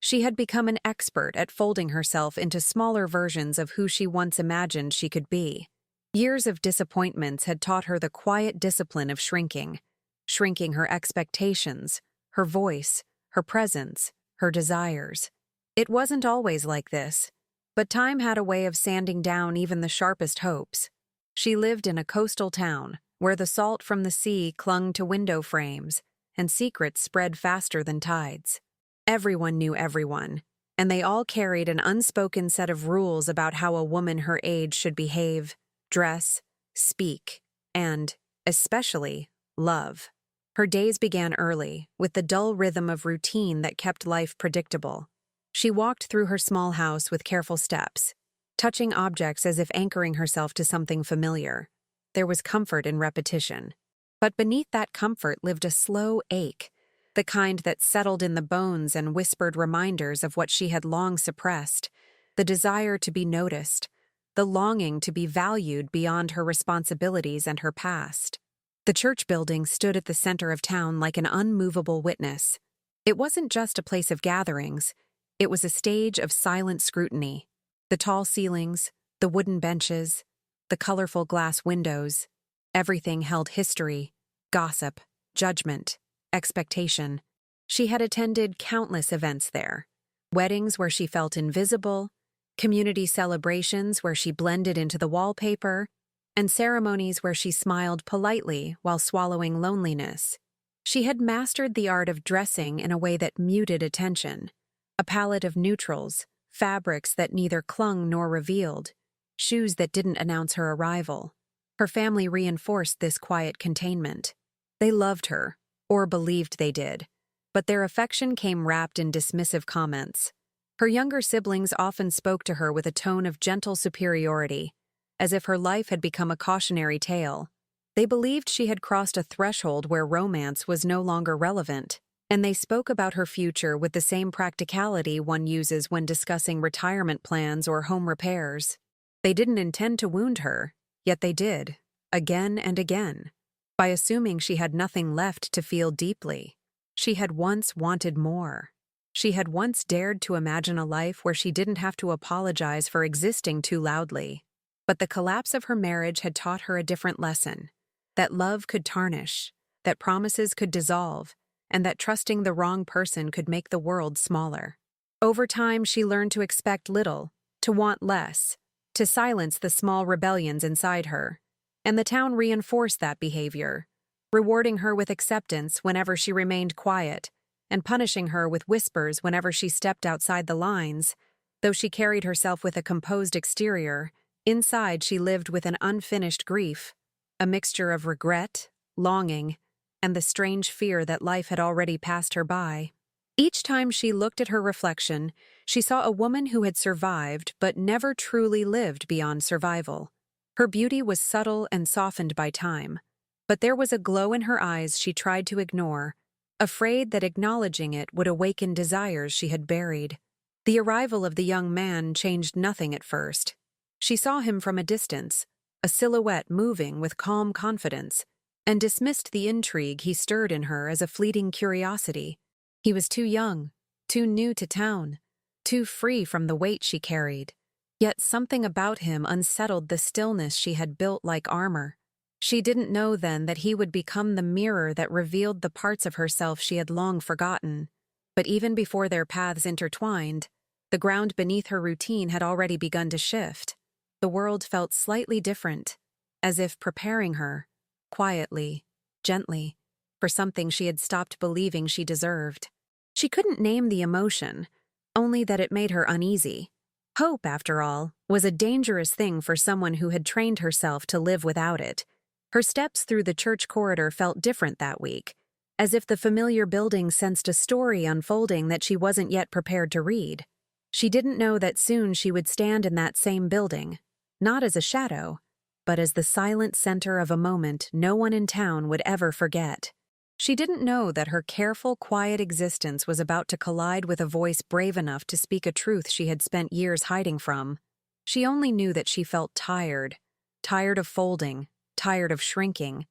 She had become an expert at folding herself into smaller versions of who she once imagined she could be. Years of disappointments had taught her the quiet discipline of shrinking her expectations, her voice, her presence, her desires. It wasn't always like this, but time had a way of sanding down even the sharpest hopes. She lived in a coastal town, where the salt from the sea clung to window frames, and secrets spread faster than tides. Everyone knew everyone, and they all carried an unspoken set of rules about how a woman her age should behave, dress, speak, and, especially, love. Her days began early, with the dull rhythm of routine that kept life predictable. She walked through her small house with careful steps, touching objects as if anchoring herself to something familiar. There was comfort in repetition. But beneath that comfort lived a slow ache, the kind that settled in the bones and whispered reminders of what she had long suppressed, the desire to be noticed, the longing to be valued beyond her responsibilities and her past. The church building stood at the center of town like an unmovable witness. It wasn't just a place of gatherings, it was a stage of silent scrutiny. The tall ceilings, the wooden benches, the colorful glass windows, everything held history, gossip, judgment, expectation. She had attended countless events there. Weddings where she felt invisible, community celebrations where she blended into the wallpaper, and ceremonies where she smiled politely while swallowing loneliness. She had mastered the art of dressing in a way that muted attention, a palette of neutrals, fabrics that neither clung nor revealed, shoes that didn't announce her arrival. Her family reinforced this quiet containment. They loved her, or believed they did, but their affection came wrapped in dismissive comments. Her younger siblings often spoke to her with a tone of gentle superiority, as if her life had become a cautionary tale. They believed she had crossed a threshold where romance was no longer relevant, and they spoke about her future with the same practicality one uses when discussing retirement plans or home repairs. They didn't intend to wound her, yet they did, again and again. By assuming she had nothing left to feel deeply. She had once wanted more. She had once dared to imagine a life where she didn't have to apologize for existing too loudly. But the collapse of her marriage had taught her a different lesson. That love could tarnish, that promises could dissolve, and that trusting the wrong person could make the world smaller. Over time, she learned to expect little, to want less, to silence the small rebellions inside her. And the town reinforced that behavior, rewarding her with acceptance whenever she remained quiet, and punishing her with whispers whenever she stepped outside the lines. Though she carried herself with a composed exterior, inside she lived with an unfinished grief, a mixture of regret, longing, and the strange fear that life had already passed her by. Each time she looked at her reflection, she saw a woman who had survived but never truly lived beyond survival. Her beauty was subtle and softened by time, but there was a glow in her eyes she tried to ignore, afraid that acknowledging it would awaken desires she had buried. The arrival of the young man changed nothing at first. She saw him from a distance, a silhouette moving with calm confidence, and dismissed the intrigue he stirred in her as a fleeting curiosity. He was too young, too new to town, too free from the weight she carried. Yet something about him unsettled the stillness she had built like armor. She didn't know then that he would become the mirror that revealed the parts of herself she had long forgotten. But even before their paths intertwined, the ground beneath her routine had already begun to shift. The world felt slightly different, as if preparing her, quietly, gently, for something she had stopped believing she deserved. She couldn't name the emotion, only that it made her uneasy. Hope, after all, was a dangerous thing for someone who had trained herself to live without it. Her steps through the church corridor felt different that week, as if the familiar building sensed a story unfolding that she wasn't yet prepared to read. She didn't know that soon she would stand in that same building, not as a shadow, but as the silent center of a moment no one in town would ever forget. She didn't know that her careful, quiet existence was about to collide with a voice brave enough to speak a truth she had spent years hiding from. She only knew that she felt tired of folding, tired of shrinking,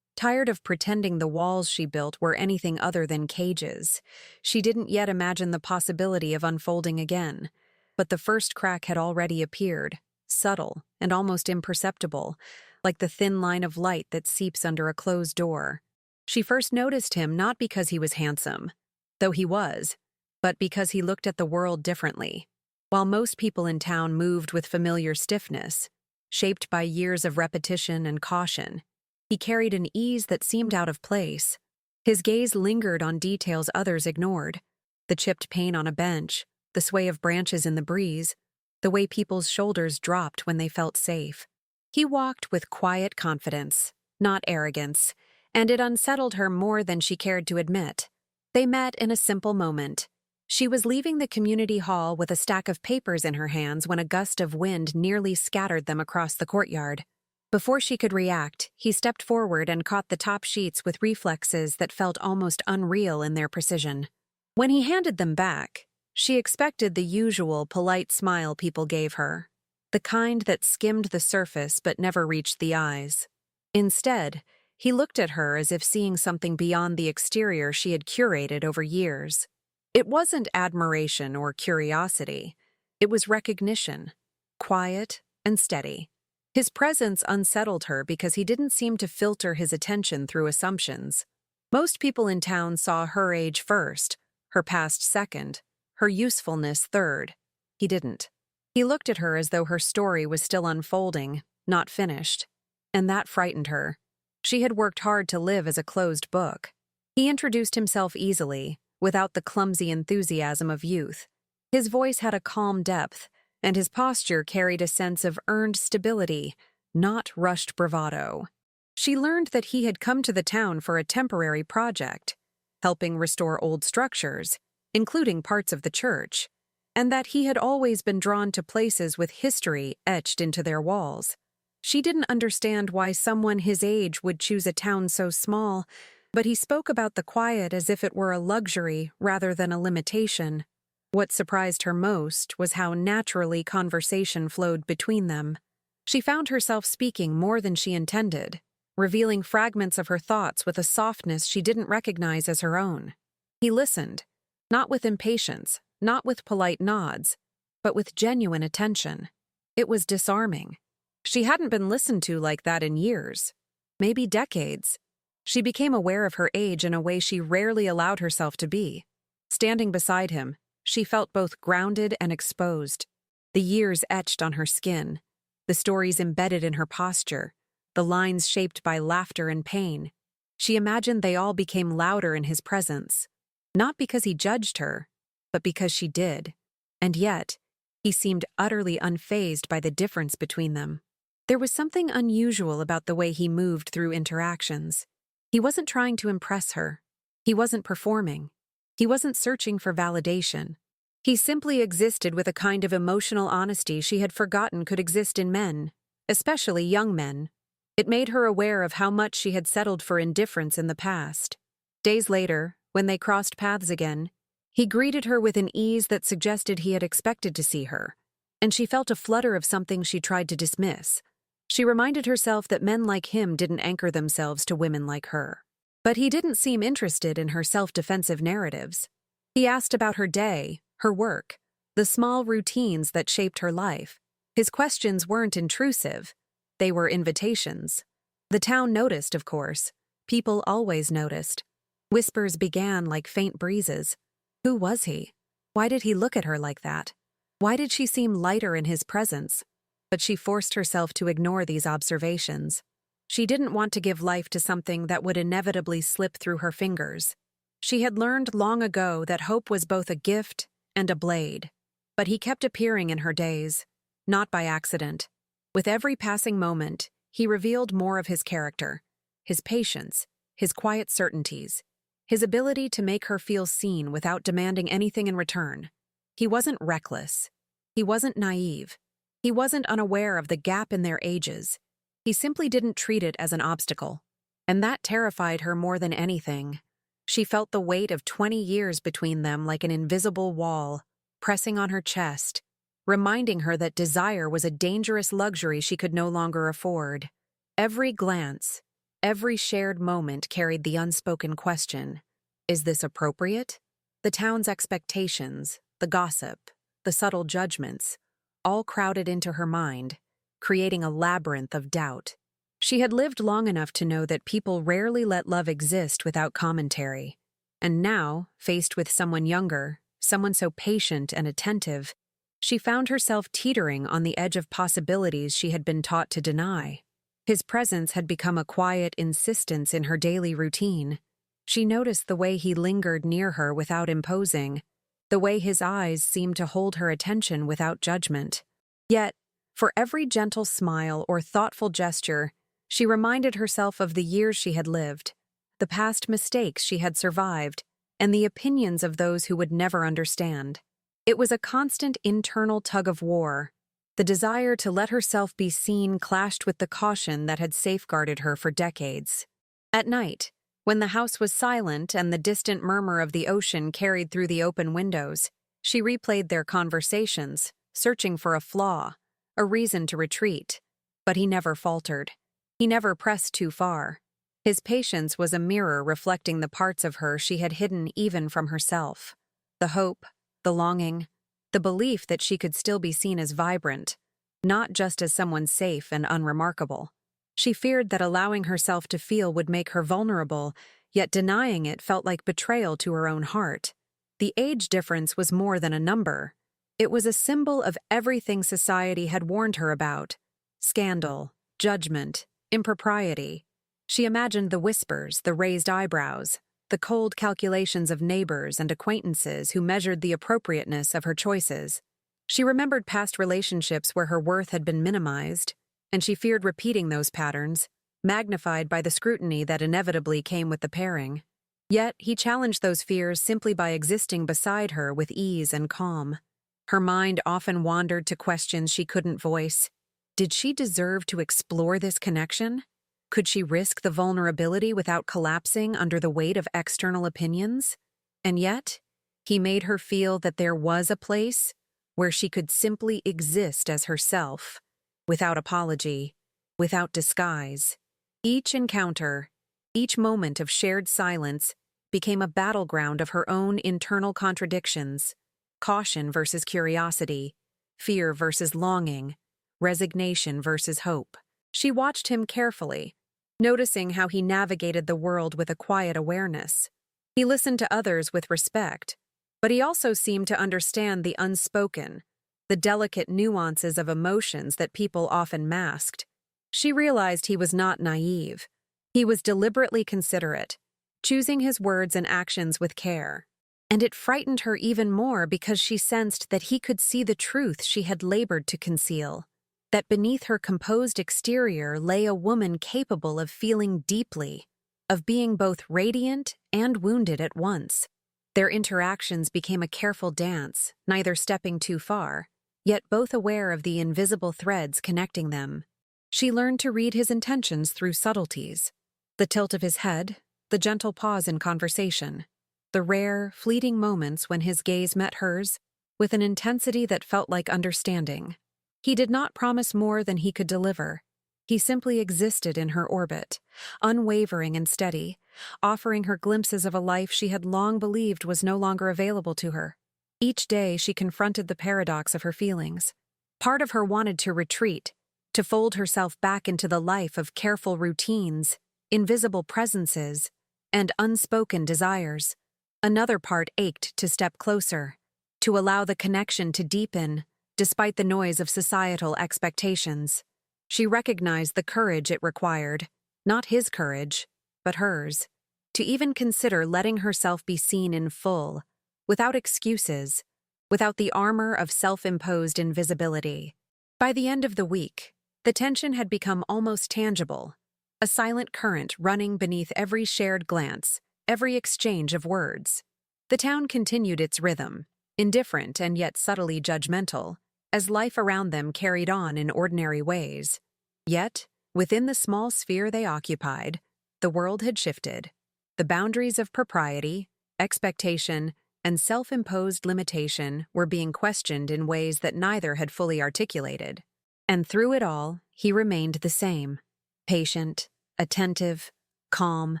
Tired of pretending the walls she built were anything other than cages, she didn't yet imagine the possibility of unfolding again. But the first crack had already appeared, subtle and almost imperceptible, like the thin line of light that seeps under a closed door. She first noticed him not because he was handsome, though he was, but because he looked at the world differently. While most people in town moved with familiar stiffness, shaped by years of repetition and caution, he carried an ease that seemed out of place. His gaze lingered on details others ignored: the chipped paint on a bench, the sway of branches in the breeze, the way people's shoulders dropped when they felt safe. He walked with quiet confidence, not arrogance, and it unsettled her more than she cared to admit. They met in a simple moment. She was leaving the community hall with a stack of papers in her hands when a gust of wind nearly scattered them across the courtyard. Before she could react, he stepped forward and caught the top sheets with reflexes that felt almost unreal in their precision. When he handed them back, she expected the usual polite smile people gave her, the kind that skimmed the surface but never reached the eyes. Instead, he looked at her as if seeing something beyond the exterior she had curated over years. It wasn't admiration or curiosity. It was recognition, quiet and steady. His presence unsettled her because he didn't seem to filter his attention through assumptions. Most people in town saw her age first, her past second, her usefulness third. He didn't. He looked at her as though her story was still unfolding, not finished. And that frightened her. She had worked hard to live as a closed book. He introduced himself easily, without the clumsy enthusiasm of youth. His voice had a calm depth, and his posture carried a sense of earned stability, not rushed bravado. She learned that he had come to the town for a temporary project, helping restore old structures, including parts of the church, and that he had always been drawn to places with history etched into their walls. She didn't understand why someone his age would choose a town so small, but he spoke about the quiet as if it were a luxury rather than a limitation. What surprised her most was how naturally conversation flowed between them. She found herself speaking more than she intended, revealing fragments of her thoughts with a softness she didn't recognize as her own. He listened, not with impatience, not with polite nods, but with genuine attention. It was disarming. She hadn't been listened to like that in years, maybe decades. She became aware of her age in a way she rarely allowed herself to be. Standing beside him, she felt both grounded and exposed. The years etched on her skin, the stories embedded in her posture, the lines shaped by laughter and pain. She imagined they all became louder in his presence, not because he judged her, but because she did. And yet, he seemed utterly unfazed by the difference between them. There was something unusual about the way he moved through interactions. He wasn't trying to impress her. He wasn't performing. He wasn't searching for validation. He simply existed with a kind of emotional honesty she had forgotten could exist in men, especially young men. It made her aware of how much she had settled for indifference in the past. Days later, when they crossed paths again, he greeted her with an ease that suggested he had expected to see her, and she felt a flutter of something she tried to dismiss. She reminded herself that men like him didn't anchor themselves to women like her. But he didn't seem interested in her self-defensive narratives. He asked about her day, her work, the small routines that shaped her life. His questions weren't intrusive. They were invitations. The town noticed, of course. People always noticed. Whispers began like faint breezes. Who was he? Why did he look at her like that? Why did she seem lighter in his presence? But she forced herself to ignore these observations. She didn't want to give life to something that would inevitably slip through her fingers. She had learned long ago that hope was both a gift and a blade. But he kept appearing in her days, not by accident. With every passing moment, he revealed more of his character, his patience, his quiet certainties, his ability to make her feel seen without demanding anything in return. He wasn't reckless. He wasn't naive. He wasn't unaware of the gap in their ages. He simply didn't treat it as an obstacle. And that terrified her more than anything. She felt the weight of 20 years between them like an invisible wall, pressing on her chest, reminding her that desire was a dangerous luxury she could no longer afford. Every glance, Every shared moment carried the unspoken question, is this appropriate? The town's expectations, the gossip, the subtle judgments, all crowded into her mind, creating a labyrinth of doubt. She had lived long enough to know that people rarely let love exist without commentary. And now, faced with someone younger, someone so patient and attentive, she found herself teetering on the edge of possibilities she had been taught to deny. His presence had become a quiet insistence in her daily routine. She noticed the way he lingered near her without imposing, the way his eyes seemed to hold her attention without judgment. Yet, for every gentle smile or thoughtful gesture, she reminded herself of the years she had lived, the past mistakes she had survived, and the opinions of those who would never understand. It was a constant internal tug-of-war. The desire to let herself be seen clashed with the caution that had safeguarded her for decades. At night, when the house was silent and the distant murmur of the ocean carried through the open windows, she replayed their conversations, searching for a flaw, a reason to retreat. But he never faltered. He never pressed too far. His patience was a mirror reflecting the parts of her she had hidden even from herself. The hope, the longing, the belief that she could still be seen as vibrant, not just as someone safe and unremarkable. She feared that allowing herself to feel would make her vulnerable, yet denying it felt like betrayal to her own heart. The age difference was more than a number. It was a symbol of everything society had warned her about: scandal, judgment, impropriety. She imagined the whispers, the raised eyebrows, the cold calculations of neighbors and acquaintances who measured the appropriateness of her choices. She remembered past relationships where her worth had been minimized, and she feared repeating those patterns, magnified by the scrutiny that inevitably came with the pairing. Yet he challenged those fears simply by existing beside her with ease and calm. Her mind often wandered to questions she couldn't voice. Did she deserve to explore this connection? Could she risk the vulnerability without collapsing under the weight of external opinions? And yet, he made her feel that there was a place where she could simply exist as herself, without apology, without disguise. Each encounter, each moment of shared silence, became a battleground of her own internal contradictions: caution versus curiosity, fear versus longing, resignation versus hope. She watched him carefully, noticing how he navigated the world with a quiet awareness. He listened to others with respect, but he also seemed to understand the unspoken, the delicate nuances of emotions that people often masked. She realized he was not naive. He was deliberately considerate, choosing his words and actions with care. And it frightened her even more because she sensed that he could see the truth she had labored to conceal, that beneath her composed exterior lay a woman capable of feeling deeply, of being both radiant and wounded at once. Their interactions became a careful dance, neither stepping too far, yet both aware of the invisible threads connecting them. She learned to read his intentions through subtleties: the tilt of his head, the gentle pause in conversation, the rare, fleeting moments when his gaze met hers with an intensity that felt like understanding. He did not promise more than he could deliver. He simply existed in her orbit, unwavering and steady, offering her glimpses of a life she had long believed was no longer available to her. Each day she confronted the paradox of her feelings. Part of her wanted to retreat, to fold herself back into the life of careful routines, invisible presences, and unspoken desires. Another part ached to step closer, to allow the connection to deepen, despite the noise of societal expectations. She recognized the courage it required, not his courage, but hers, to even consider letting herself be seen in full, without excuses, without the armor of self-imposed invisibility. By the end of the week, the tension had become almost tangible, a silent current running beneath every shared glance, every exchange of words. The town continued its rhythm, indifferent and yet subtly judgmental, as life around them carried on in ordinary ways. Yet, within the small sphere they occupied, the world had shifted. The boundaries of propriety, expectation, and self-imposed limitation were being questioned in ways that neither had fully articulated. And through it all, he remained the same: patient, attentive, calm,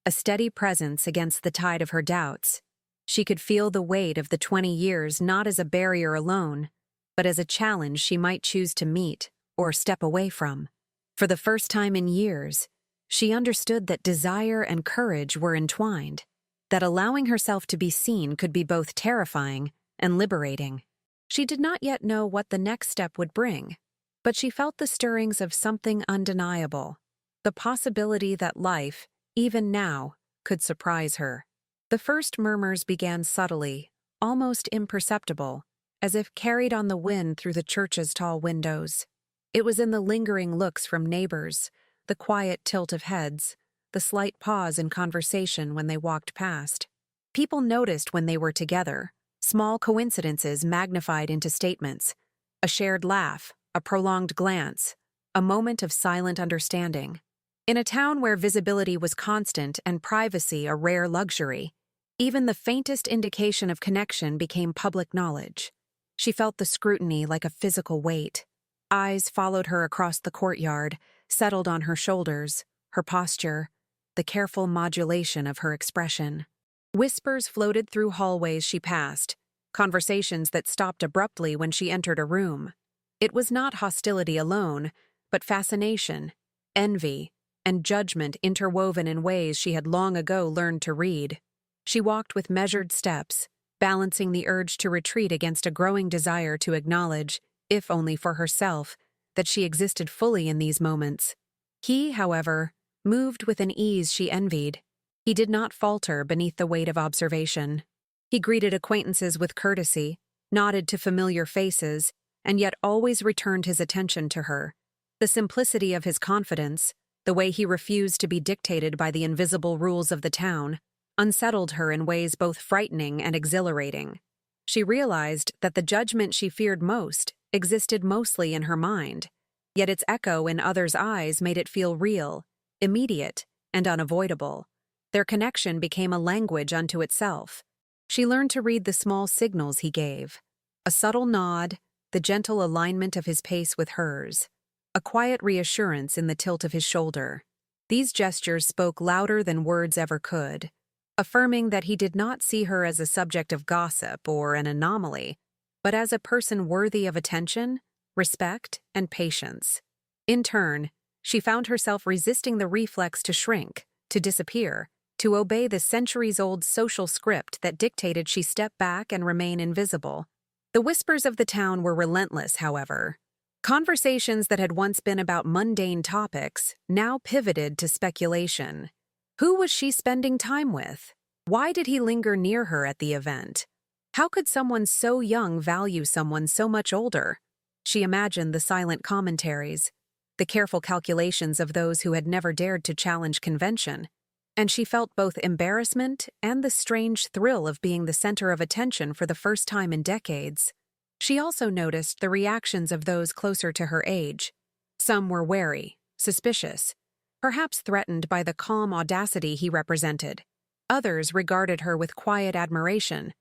a steady presence against the tide of her doubts. She could feel the weight of the 20 years not as a barrier alone, but as a challenge she might choose to meet or step away from. For the first time in years, she understood that desire and courage were entwined, that allowing herself to be seen could be both terrifying and liberating. She did not yet know what the next step would bring, but she felt the stirrings of something undeniable, the possibility that life, even now, could surprise her. The first murmurs began subtly, almost imperceptible, as if carried on the wind through the church's tall windows. It was in the lingering looks from neighbors, the quiet tilt of heads, the slight pause in conversation when they walked past. People noticed when they were together, small coincidences magnified into statements, a shared laugh, a prolonged glance, a moment of silent understanding. In a town where visibility was constant and privacy a rare luxury, even the faintest indication of connection became public knowledge. She felt the scrutiny like a physical weight. Eyes followed her across the courtyard, settled on her shoulders, her posture, the careful modulation of her expression. Whispers floated through hallways she passed, conversations that stopped abruptly when she entered a room. It was not hostility alone, but fascination, envy, and judgment interwoven in ways she had long ago learned to read. She walked with measured steps, balancing the urge to retreat against a growing desire to acknowledge, if only for herself, that she existed fully in these moments. He, however, moved with an ease she envied. He did not falter beneath the weight of observation. He greeted acquaintances with courtesy, nodded to familiar faces, and yet always returned his attention to her. The simplicity of his confidence, the way he refused to be dictated by the invisible rules of the town, unsettled her in ways both frightening and exhilarating. She realized that the judgment she feared most existed mostly in her mind, yet its echo in others' eyes made it feel real, immediate, and unavoidable. Their connection became a language unto itself. She learned to read the small signals he gave, a subtle nod, the gentle alignment of his pace with hers, a quiet reassurance in the tilt of his shoulder. These gestures spoke louder than words ever could, affirming that he did not see her as a subject of gossip or an anomaly, but as a person worthy of attention, respect, and patience. In turn, she found herself resisting the reflex to shrink, to disappear, to obey the centuries-old social script that dictated she step back and remain invisible. The whispers of the town were relentless, however. Conversations that had once been about mundane topics now pivoted to speculation. Who was she spending time with? Why did he linger near her at the event? How could someone so young value someone so much older? She imagined the silent commentaries, the careful calculations of those who had never dared to challenge convention, and she felt both embarrassment and the strange thrill of being the center of attention for the first time in decades. She also noticed the reactions of those closer to her age. Some were wary, suspicious, perhaps threatened by the calm audacity he represented. Others regarded her with quiet admiration,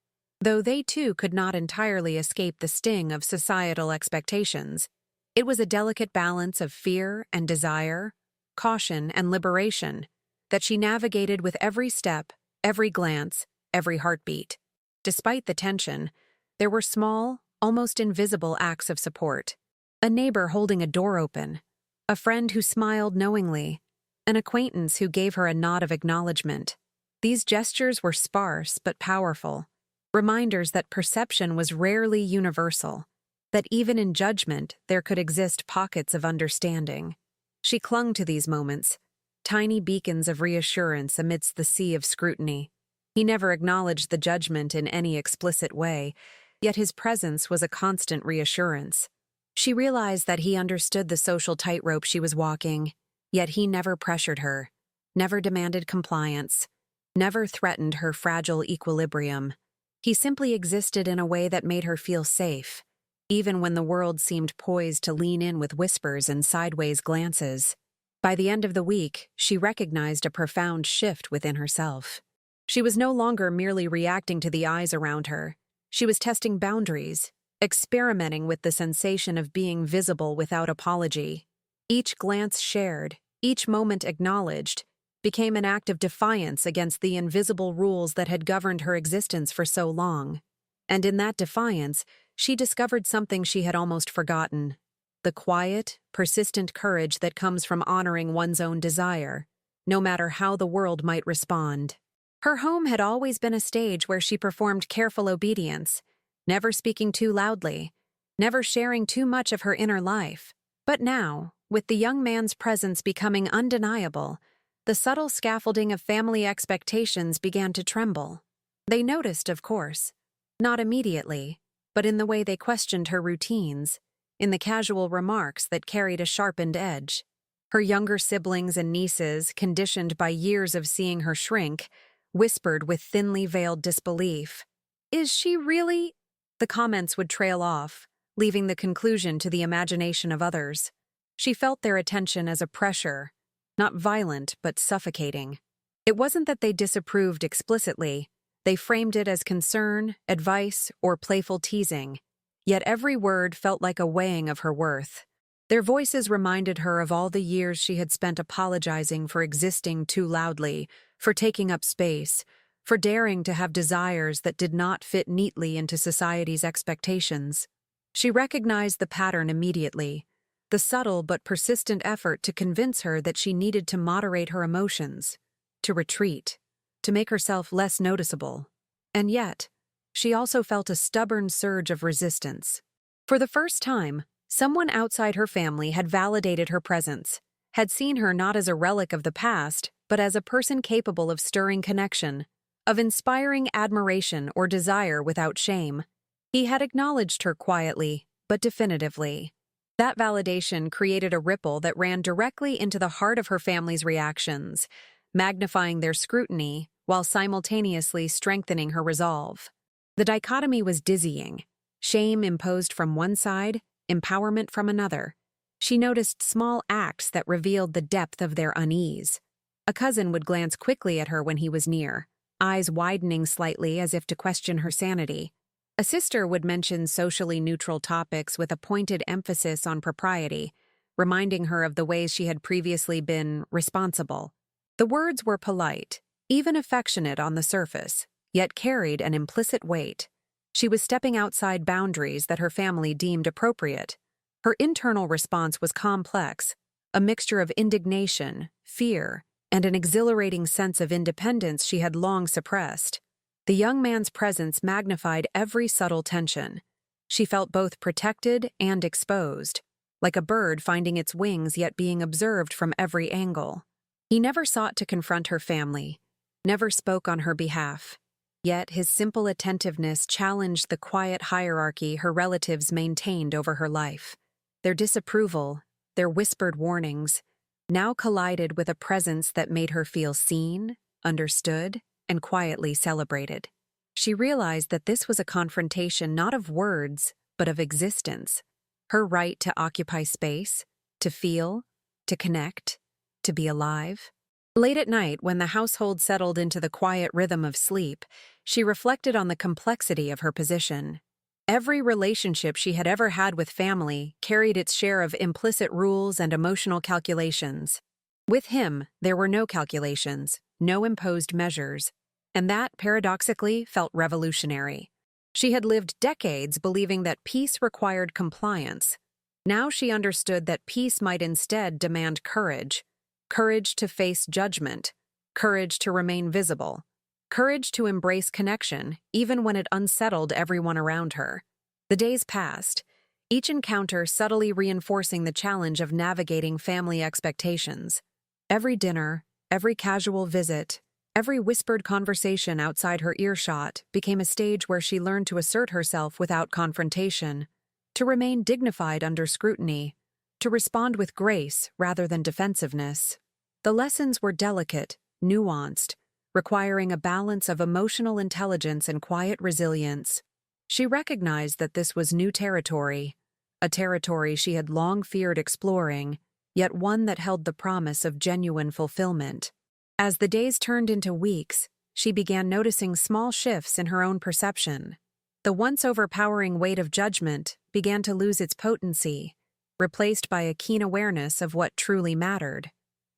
though they too could not entirely escape the sting of societal expectations. It was a delicate balance of fear and desire, caution and liberation, that she navigated with every step, every glance, every heartbeat. Despite the tension, there were small, almost invisible acts of support. A neighbor holding a door open, a friend who smiled knowingly, an acquaintance who gave her a nod of acknowledgement. These gestures were sparse but powerful, reminders that perception was rarely universal, that even in judgment there could exist pockets of understanding. She clung to these moments, tiny beacons of reassurance amidst the sea of scrutiny. He never acknowledged the judgment in any explicit way, yet his presence was a constant reassurance. She realized that he understood the social tightrope she was walking, yet he never pressured her, never demanded compliance, never threatened her fragile equilibrium. He simply existed in a way that made her feel safe, even when the world seemed poised to lean in with whispers and sideways glances. By the end of the week, she recognized a profound shift within herself. She was no longer merely reacting to the eyes around her. She was testing boundaries, experimenting with the sensation of being visible without apology. Each glance shared, each moment acknowledged, became an act of defiance against the invisible rules that had governed her existence for so long. And in that defiance, she discovered something she had almost forgotten: the quiet, persistent courage that comes from honoring one's own desire, no matter how the world might respond. Her home had always been a stage where she performed careful obedience, never speaking too loudly, never sharing too much of her inner life. But now, with the young man's presence becoming undeniable, the subtle scaffolding of family expectations began to tremble. They noticed, of course, not immediately, but in the way they questioned her routines, in the casual remarks that carried a sharpened edge. Her younger siblings and nieces, conditioned by years of seeing her shrink, whispered with thinly veiled disbelief, "Is she really?" The comments would trail off, leaving the conclusion to the imagination of others. She felt their attention as a pressure, not violent but suffocating. It wasn't that they disapproved explicitly, they framed it as concern, advice, or playful teasing, yet every word felt like a weighing of her worth. Their voices reminded her of all the years she had spent apologizing for existing too loudly, for taking up space, for daring to have desires that did not fit neatly into society's expectations. She recognized the pattern immediately, the subtle but persistent effort to convince her that she needed to moderate her emotions, to retreat, to make herself less noticeable. And yet, she also felt a stubborn surge of resistance. For the first time, someone outside her family had validated her presence, had seen her not as a relic of the past, but as a person capable of stirring connection, of inspiring admiration or desire without shame. He had acknowledged her quietly, but definitively. That validation created a ripple that ran directly into the heart of her family's reactions, magnifying their scrutiny while simultaneously strengthening her resolve. The dichotomy was dizzying. Shame imposed from one side, empowerment from another. She noticed small acts that revealed the depth of their unease. A cousin would glance quickly at her when he was near, eyes widening slightly as if to question her sanity. A sister would mention socially neutral topics with a pointed emphasis on propriety, reminding her of the ways she had previously been responsible. The words were polite, even affectionate on the surface, yet carried an implicit weight. She was stepping outside boundaries that her family deemed appropriate. Her internal response was complex, a mixture of indignation, fear, and an exhilarating sense of independence she had long suppressed. The young man's presence magnified every subtle tension. She felt both protected and exposed, like a bird finding its wings yet being observed from every angle. He never sought to confront her family, never spoke on her behalf. Yet his simple attentiveness challenged the quiet hierarchy her relatives maintained over her life. Their disapproval, their whispered warnings, now collided with a presence that made her feel seen, understood, and quietly celebrated. She realized that this was a confrontation not of words, but of existence. Her right to occupy space, to feel, to connect, to be alive. Late at night, when the household settled into the quiet rhythm of sleep, she reflected on the complexity of her position. Every relationship she had ever had with family carried its share of implicit rules and emotional calculations. With him, there were no calculations, no imposed measures, and that, paradoxically, felt revolutionary. She had lived decades believing that peace required compliance. Now she understood that peace might instead demand courage. Courage to face judgment, courage to remain visible, courage to embrace connection, even when it unsettled everyone around her. The days passed, each encounter subtly reinforcing the challenge of navigating family expectations. Every dinner, every casual visit, every whispered conversation outside her earshot became a stage where she learned to assert herself without confrontation, to remain dignified under scrutiny, to respond with grace rather than defensiveness. The lessons were delicate, nuanced, requiring a balance of emotional intelligence and quiet resilience. She recognized that this was new territory, a territory she had long feared exploring, yet one that held the promise of genuine fulfillment. As the days turned into weeks, she began noticing small shifts in her own perception. The once overpowering weight of judgment began to lose its potency, replaced by a keen awareness of what truly mattered.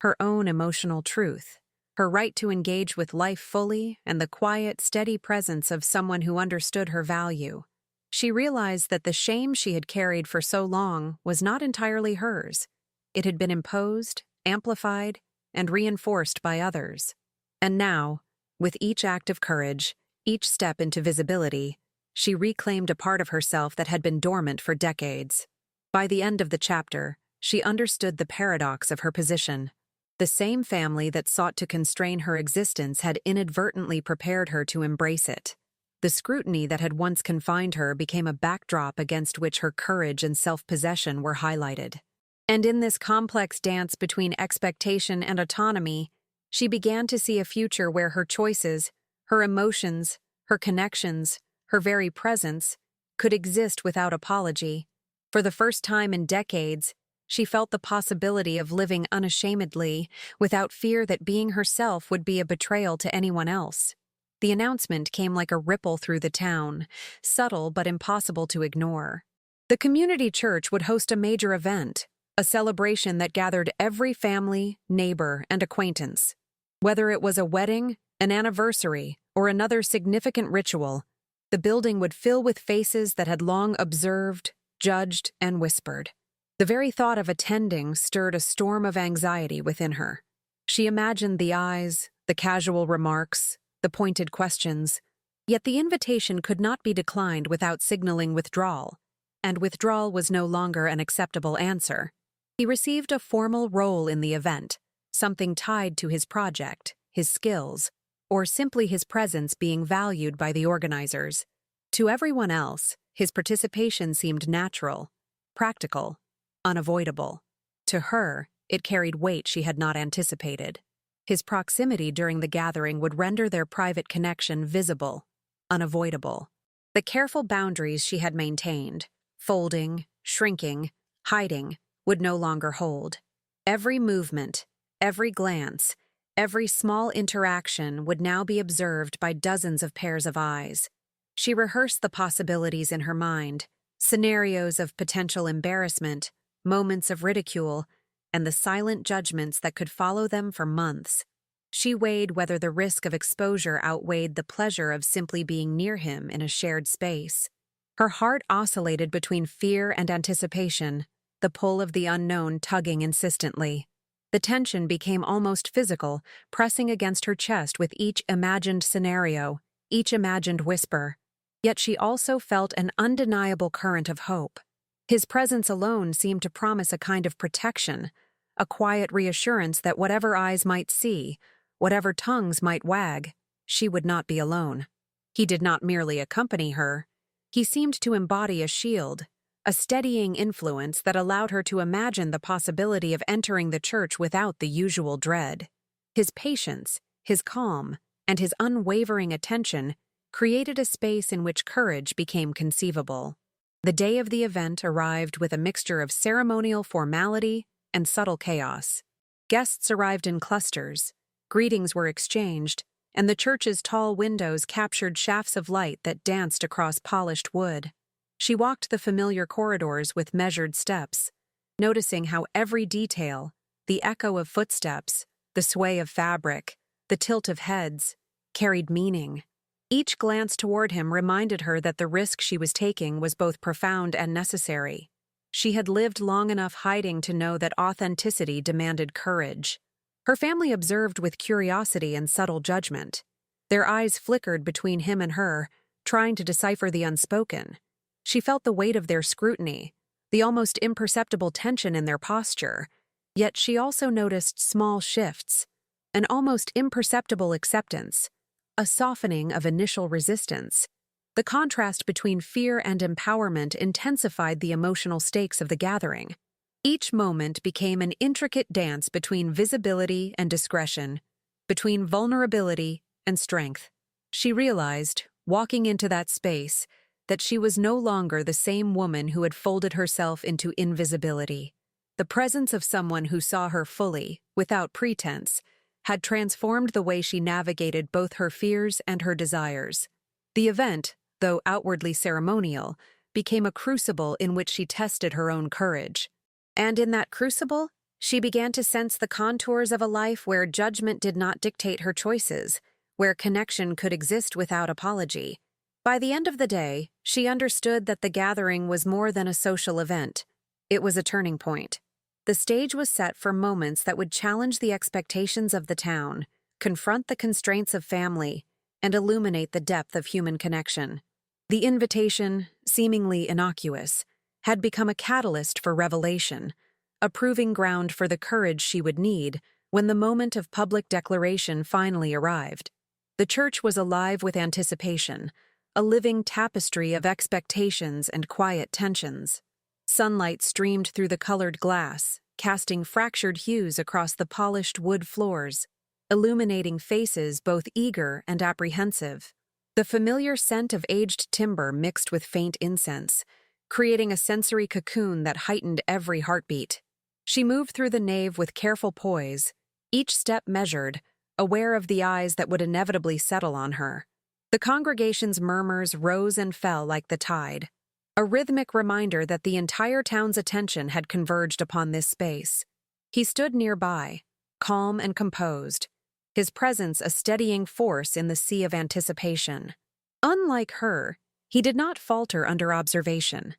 her own emotional truth, her right to engage with life fully, and the quiet, steady presence of someone who understood her value. She realized that the shame she had carried for so long was not entirely hers. It had been imposed, amplified, and reinforced by others. And now, with each act of courage, each step into visibility, she reclaimed a part of herself that had been dormant for decades. By the end of the chapter, she understood the paradox of her position. The same family that sought to constrain her existence had inadvertently prepared her to embrace it. The scrutiny that had once confined her became a backdrop against which her courage and self-possession were highlighted. And in this complex dance between expectation and autonomy, she began to see a future where her choices, her emotions, her connections, her very presence, could exist without apology. For the first time in decades, she felt the possibility of living unashamedly, without fear that being herself would be a betrayal to anyone else. The announcement came like a ripple through the town, subtle but impossible to ignore. The community church would host a major event, a celebration that gathered every family, neighbor, and acquaintance. Whether it was a wedding, an anniversary, or another significant ritual, the building would fill with faces that had long observed, judged, and whispered. The very thought of attending stirred a storm of anxiety within her. She imagined the eyes, the casual remarks, the pointed questions, yet the invitation could not be declined without signaling withdrawal, and withdrawal was no longer an acceptable answer. He received a formal role in the event, something tied to his project, his skills, or simply his presence being valued by the organizers. To everyone else, his participation seemed natural, practical, unavoidable. To her, it carried weight she had not anticipated. His proximity during the gathering would render their private connection visible, unavoidable. The careful boundaries she had maintained, folding, shrinking, hiding, would no longer hold. Every movement, every glance, every small interaction would now be observed by dozens of pairs of eyes. She rehearsed the possibilities in her mind, scenarios of potential embarrassment, moments of ridicule, and the silent judgments that could follow them for months. She weighed whether the risk of exposure outweighed the pleasure of simply being near him in a shared space. Her heart oscillated between fear and anticipation, the pull of the unknown tugging insistently. The tension became almost physical, pressing against her chest with each imagined scenario, each imagined whisper. Yet she also felt an undeniable current of hope. His presence alone seemed to promise a kind of protection, a quiet reassurance that whatever eyes might see, whatever tongues might wag, she would not be alone. He did not merely accompany her. He seemed to embody a shield, a steadying influence that allowed her to imagine the possibility of entering the church without the usual dread. His patience, his calm, and his unwavering attention created a space in which courage became conceivable. The day of the event arrived with a mixture of ceremonial formality and subtle chaos. Guests arrived in clusters, greetings were exchanged, and the church's tall windows captured shafts of light that danced across polished wood. She walked the familiar corridors with measured steps, noticing how every detail, the echo of footsteps, the sway of fabric, the tilt of heads, carried meaning. Each glance toward him reminded her that the risk she was taking was both profound and necessary. She had lived long enough hiding to know that authenticity demanded courage. Her family observed with curiosity and subtle judgment. Their eyes flickered between him and her, trying to decipher the unspoken. She felt the weight of their scrutiny, the almost imperceptible tension in their posture, yet she also noticed small shifts, an almost imperceptible acceptance, a softening of initial resistance. The contrast between fear and empowerment intensified the emotional stakes of the gathering. Each moment became an intricate dance between visibility and discretion, between vulnerability and strength. She realized, walking into that space, that she was no longer the same woman who had folded herself into invisibility. The presence of someone who saw her fully, without pretense, had transformed the way she navigated both her fears and her desires. The event, though outwardly ceremonial, became a crucible in which she tested her own courage. And in that crucible, She began to sense the contours of a life where judgment did not dictate her choices, where connection could exist without apology. By the end of the day, she understood that the gathering was more than a social event. It was a turning point. The stage was set for moments that would challenge the expectations of the town, confront the constraints of family, and illuminate the depth of human connection. The invitation, seemingly innocuous, had become a catalyst for revelation, a proving ground for the courage she would need when the moment of public declaration finally arrived. The church was alive with anticipation, a living tapestry of expectations and quiet tensions. Sunlight streamed through the colored glass, casting fractured hues across the polished wood floors, illuminating faces both eager and apprehensive. The familiar scent of aged timber mixed with faint incense, creating a sensory cocoon that heightened every heartbeat. She moved through the nave with careful poise, each step measured, aware of the eyes that would inevitably settle on her. The congregation's murmurs rose and fell like the tide, a rhythmic reminder that the entire town's attention had converged upon this space. He stood nearby, calm and composed, his presence a steadying force in the sea of anticipation. Unlike her, he did not falter under observation.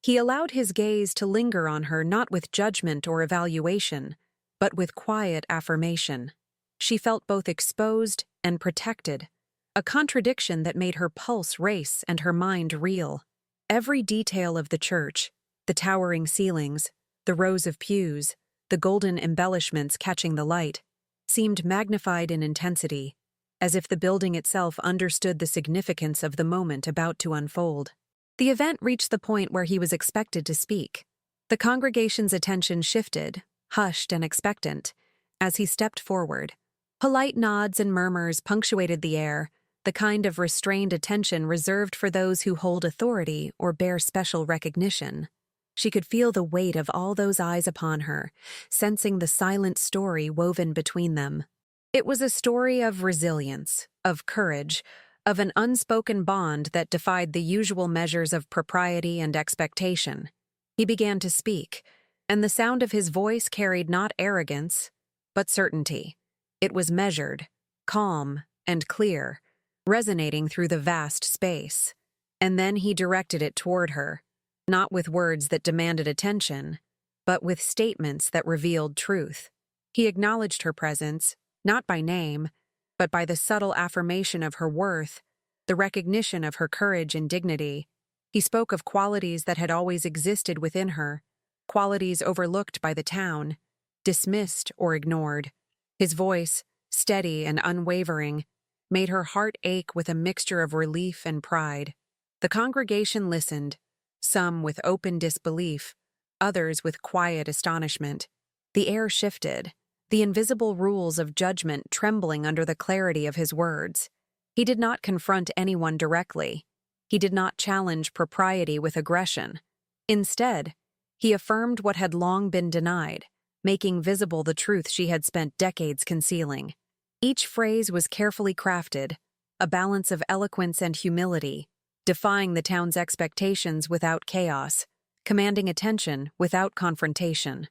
He allowed his gaze to linger on her not with judgment or evaluation, but with quiet affirmation. She felt both exposed and protected, a contradiction that made her pulse race and her mind reel. Every detail of the church, the towering ceilings, the rows of pews, the golden embellishments catching the light, seemed magnified in intensity, as if the building itself understood the significance of the moment about to unfold. The event reached the point where he was expected to speak. The congregation's attention shifted, hushed and expectant, as he stepped forward. Polite nods and murmurs punctuated the air, the kind of restrained attention reserved for those who hold authority or bear special recognition. She could feel the weight of all those eyes upon her, sensing the silent story woven between them. It was a story of resilience, of courage, of an unspoken bond that defied the usual measures of propriety and expectation. He began to speak, and the sound of his voice carried not arrogance, but certainty. It was measured, calm, and clear, resonating through the vast space. And then he directed it toward her, not with words that demanded attention, but with statements that revealed truth. He acknowledged her presence, not by name, but by the subtle affirmation of her worth, the recognition of her courage and dignity. He spoke of qualities that had always existed within her, qualities overlooked by the town, dismissed or ignored. His voice, steady and unwavering, made her heart ache with a mixture of relief and pride. The congregation listened, some with open disbelief, others with quiet astonishment. The air shifted, the invisible rules of judgment trembling under the clarity of his words. He did not confront anyone directly. He did not challenge propriety with aggression. Instead, he affirmed what had long been denied, making visible the truth she had spent decades concealing. Each phrase was carefully crafted, a balance of eloquence and humility, defying the town's expectations without chaos, commanding attention without confrontation.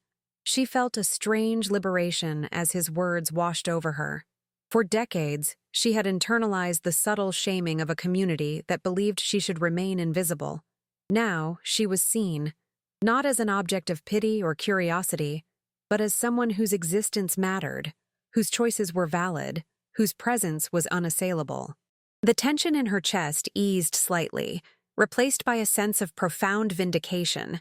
She felt a strange liberation as his words washed over her. For decades, she had internalized the subtle shaming of a community that believed she should remain invisible. Now, she was seen, not as an object of pity or curiosity, but as someone whose existence mattered, whose choices were valid, whose presence was unassailable. The tension in her chest eased slightly, replaced by a sense of profound vindication,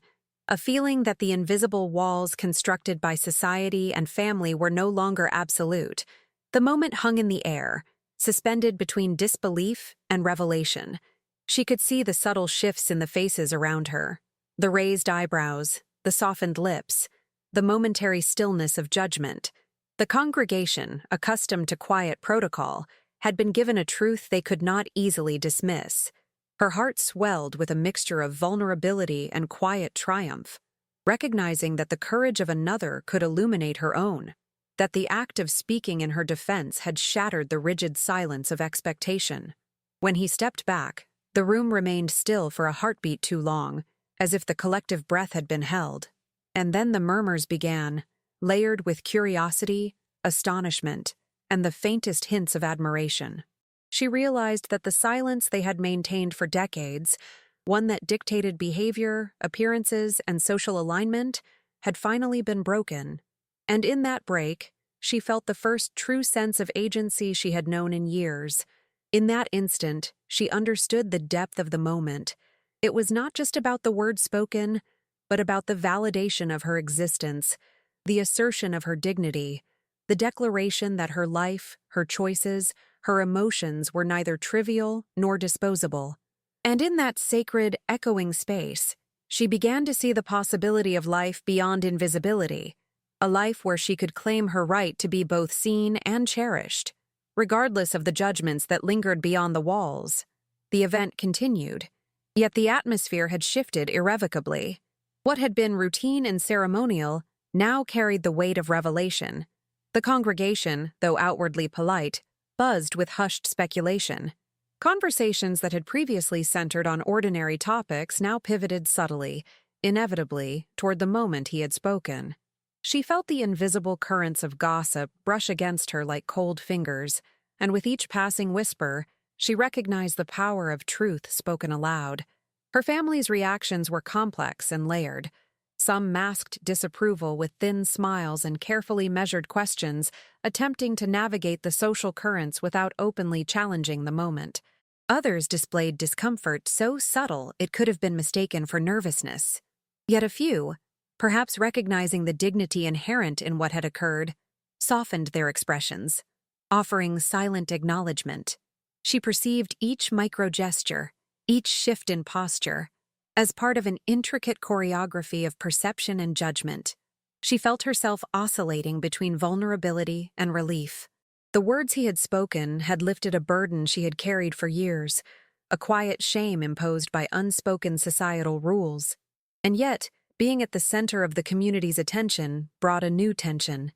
a feeling that the invisible walls constructed by society and family were no longer absolute. The moment hung in the air, suspended between disbelief and revelation. She could see the subtle shifts in the faces around her, the raised eyebrows, the softened lips, the momentary stillness of judgment. The congregation, accustomed to quiet protocol, had been given a truth they could not easily dismiss. Her heart swelled with a mixture of vulnerability and quiet triumph, recognizing that the courage of another could illuminate her own, that the act of speaking in her defense had shattered the rigid silence of expectation. When he stepped back, the room remained still for a heartbeat too long, as if the collective breath had been held. And then the murmurs began, layered with curiosity, astonishment, and the faintest hints of admiration. She realized that the silence they had maintained for decades, one that dictated behavior, appearances, and social alignment, had finally been broken. And in that break, she felt the first true sense of agency she had known in years. In that instant, she understood the depth of the moment. It was not just about the words spoken, but about the validation of her existence, the assertion of her dignity, the declaration that her life, her choices, her emotions were neither trivial nor disposable. And in that sacred, echoing space, she began to see the possibility of life beyond invisibility, a life where she could claim her right to be both seen and cherished. Regardless of the judgments that lingered beyond the walls, the event continued. Yet the atmosphere had shifted irrevocably. What had been routine and ceremonial now carried the weight of revelation. The congregation, though outwardly polite, buzzed with hushed speculation. Conversations that had previously centered on ordinary topics now pivoted subtly, inevitably, toward the moment he had spoken. She felt the invisible currents of gossip brush against her like cold fingers, and with each passing whisper, she recognized the power of truth spoken aloud. Her family's reactions were complex and layered. Some masked disapproval with thin smiles and carefully measured questions, attempting to navigate the social currents without openly challenging the moment. Others displayed discomfort so subtle it could have been mistaken for nervousness. Yet a few, perhaps recognizing the dignity inherent in what had occurred, softened their expressions, offering silent acknowledgement. She perceived each micro-gesture, each shift in posture, as part of an intricate choreography of perception and judgment. She felt herself oscillating between vulnerability and relief. The words he had spoken had lifted a burden she had carried for years, a quiet shame imposed by unspoken societal rules. And yet, being at the center of the community's attention brought a new tension.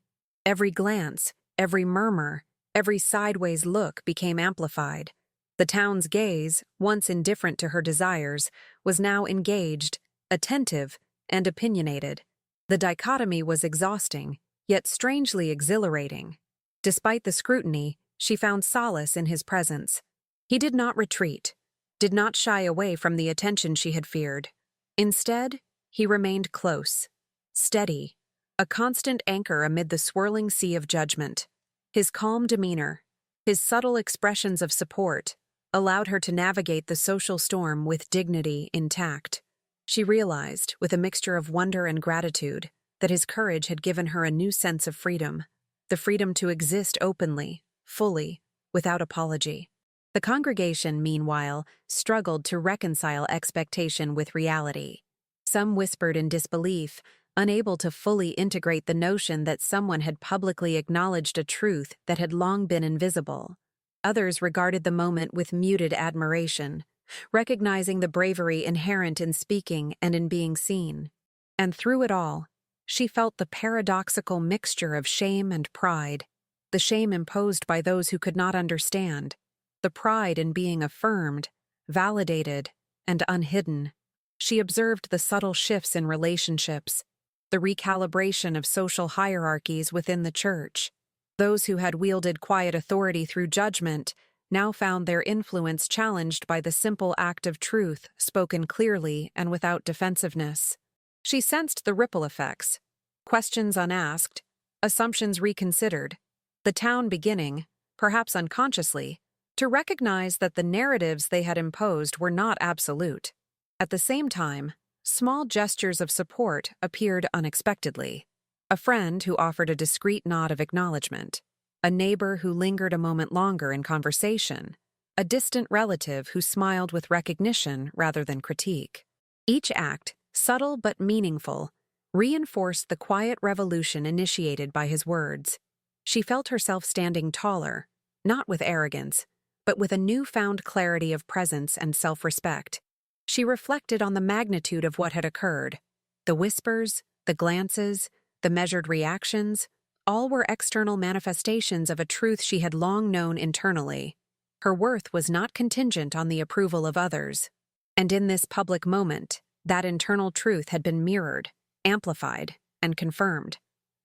Every glance, every murmur, every sideways look became amplified. The town's gaze, once indifferent to her desires, was now engaged, attentive, and opinionated. The dichotomy was exhausting, yet strangely exhilarating. Despite the scrutiny, she found solace in his presence. He did not retreat, did not shy away from the attention she had feared. Instead, he remained close, steady, a constant anchor amid the swirling sea of judgment. His calm demeanor, his subtle expressions of support, allowed her to navigate the social storm with dignity intact. She realized, with a mixture of wonder and gratitude, that his courage had given her a new sense of freedom, the freedom to exist openly, fully, without apology. The congregation, meanwhile, struggled to reconcile expectation with reality. Some whispered in disbelief, unable to fully integrate the notion that someone had publicly acknowledged a truth that had long been invisible. Others regarded the moment with muted admiration, recognizing the bravery inherent in speaking and in being seen. And through it all, she felt the paradoxical mixture of shame and pride, the shame imposed by those who could not understand, the pride in being affirmed, validated, and unhidden. She observed the subtle shifts in relationships, the recalibration of social hierarchies within the church. Those who had wielded quiet authority through judgment now found their influence challenged by the simple act of truth spoken clearly and without defensiveness. She sensed the ripple effects, questions unasked, assumptions reconsidered, the town beginning, perhaps unconsciously, to recognize that the narratives they had imposed were not absolute. At the same time, small gestures of support appeared unexpectedly. A friend who offered a discreet nod of acknowledgement, a neighbor who lingered a moment longer in conversation, a distant relative who smiled with recognition rather than critique. Each act, subtle but meaningful, reinforced the quiet revolution initiated by his words. She felt herself standing taller, not with arrogance, but with a newfound clarity of presence and self-respect. She reflected on the magnitude of what had occurred. The whispers, the glances, the measured reactions, all were external manifestations of a truth she had long known internally. Her worth was not contingent on the approval of others. And in this public moment, that internal truth had been mirrored, amplified, and confirmed.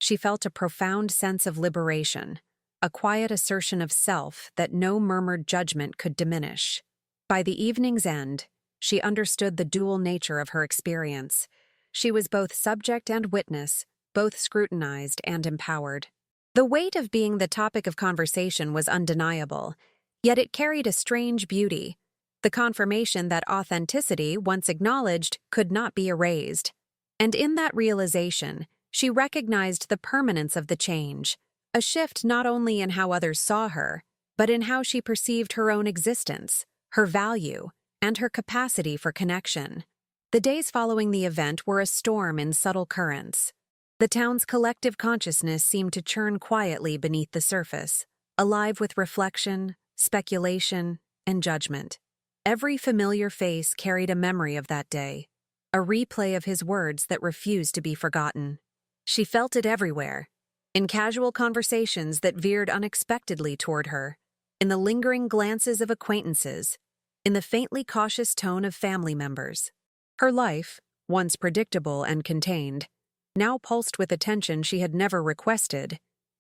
She felt a profound sense of liberation, a quiet assertion of self that no murmured judgment could diminish. By the evening's end, she understood the dual nature of her experience. She was both subject and witness, both scrutinized and empowered. The weight of being the topic of conversation was undeniable, yet it carried a strange beauty, the confirmation that authenticity, once acknowledged, could not be erased. And in that realization, she recognized the permanence of the change, a shift not only in how others saw her, but in how she perceived her own existence, her value, and her capacity for connection. The days following the event were a storm in subtle currents. The town's collective consciousness seemed to churn quietly beneath the surface, alive with reflection, speculation, and judgment. Every familiar face carried a memory of that day, a replay of his words that refused to be forgotten. She felt it everywhere, in casual conversations that veered unexpectedly toward her, in the lingering glances of acquaintances, in the faintly cautious tone of family members. Her life, once predictable and contained, now pulsed with attention she had never requested,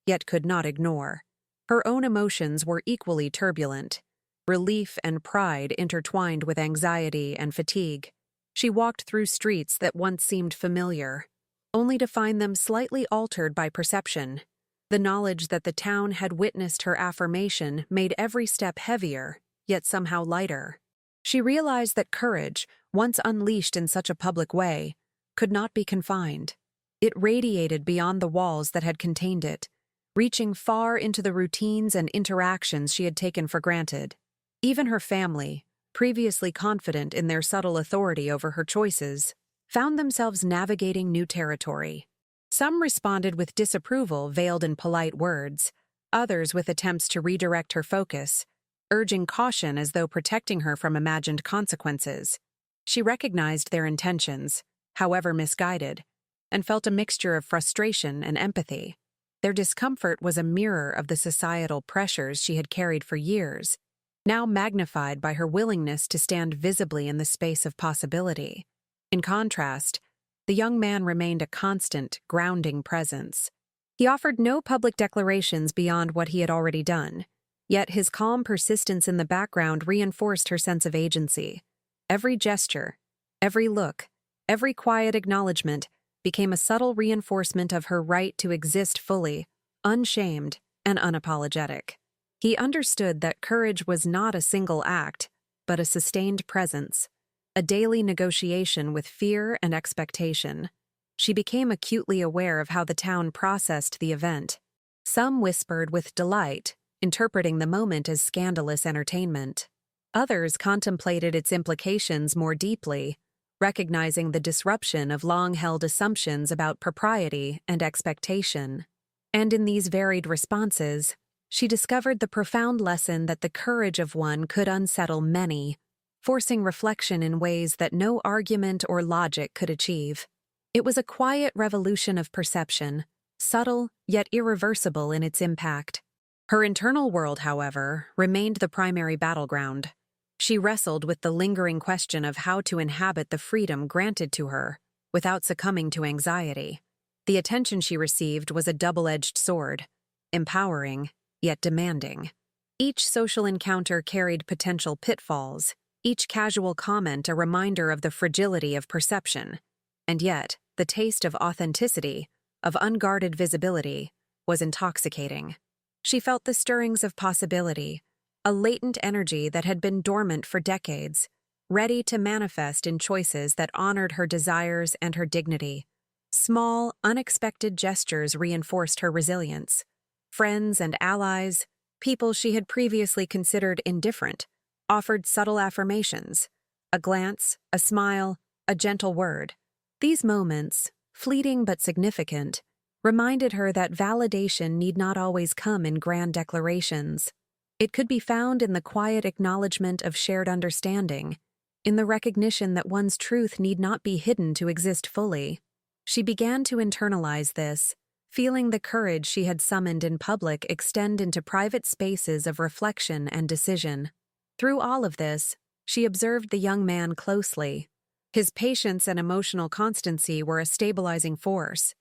yet could not ignore. Her own emotions were equally turbulent, relief and pride intertwined with anxiety and fatigue. She walked through streets that once seemed familiar, only to find them slightly altered by perception. The knowledge that the town had witnessed her affirmation made every step heavier, yet somehow lighter. She realized that courage, once unleashed in such a public way, could not be confined. It radiated beyond the walls that had contained it, reaching far into the routines and interactions she had taken for granted. Even her family, previously confident in their subtle authority over her choices, found themselves navigating new territory. Some responded with disapproval veiled in polite words, others with attempts to redirect her focus, urging caution as though protecting her from imagined consequences. She recognized their intentions, however misguided, and felt a mixture of frustration and empathy. Their discomfort was a mirror of the societal pressures she had carried for years, now magnified by her willingness to stand visibly in the space of possibility. In contrast, the young man remained a constant, grounding presence. He offered no public declarations beyond what he had already done, yet his calm persistence in the background reinforced her sense of agency. Every gesture, every look, every quiet acknowledgement became a subtle reinforcement of her right to exist fully, unshamed and unapologetic. He understood that courage was not a single act, but a sustained presence, a daily negotiation with fear and expectation. She became acutely aware of how the town processed the event. Some whispered with delight, interpreting the moment as scandalous entertainment. Others contemplated its implications more deeply, recognizing the disruption of long-held assumptions about propriety and expectation. And in these varied responses, she discovered the profound lesson that the courage of one could unsettle many, forcing reflection in ways that no argument or logic could achieve. It was a quiet revolution of perception, subtle yet irreversible in its impact. Her internal world, however, remained the primary battleground. She wrestled with the lingering question of how to inhabit the freedom granted to her without succumbing to anxiety. The attention she received was a double-edged sword, empowering yet demanding. Each social encounter carried potential pitfalls, each casual comment a reminder of the fragility of perception. And yet, the taste of authenticity, of unguarded visibility, was intoxicating. She felt the stirrings of possibility, a latent energy that had been dormant for decades, ready to manifest in choices that honored her desires and her dignity. Small, unexpected gestures reinforced her resilience. Friends and allies, people she had previously considered indifferent, offered subtle affirmations, a glance, a smile, a gentle word. These moments, fleeting but significant, reminded her that validation need not always come in grand declarations. It could be found in the quiet acknowledgement of shared understanding, in the recognition that one's truth need not be hidden to exist fully. She began to internalize this, feeling the courage she had summoned in public extend into private spaces of reflection and decision. Through all of this, she observed the young man closely. His patience and emotional constancy were a stabilizing force,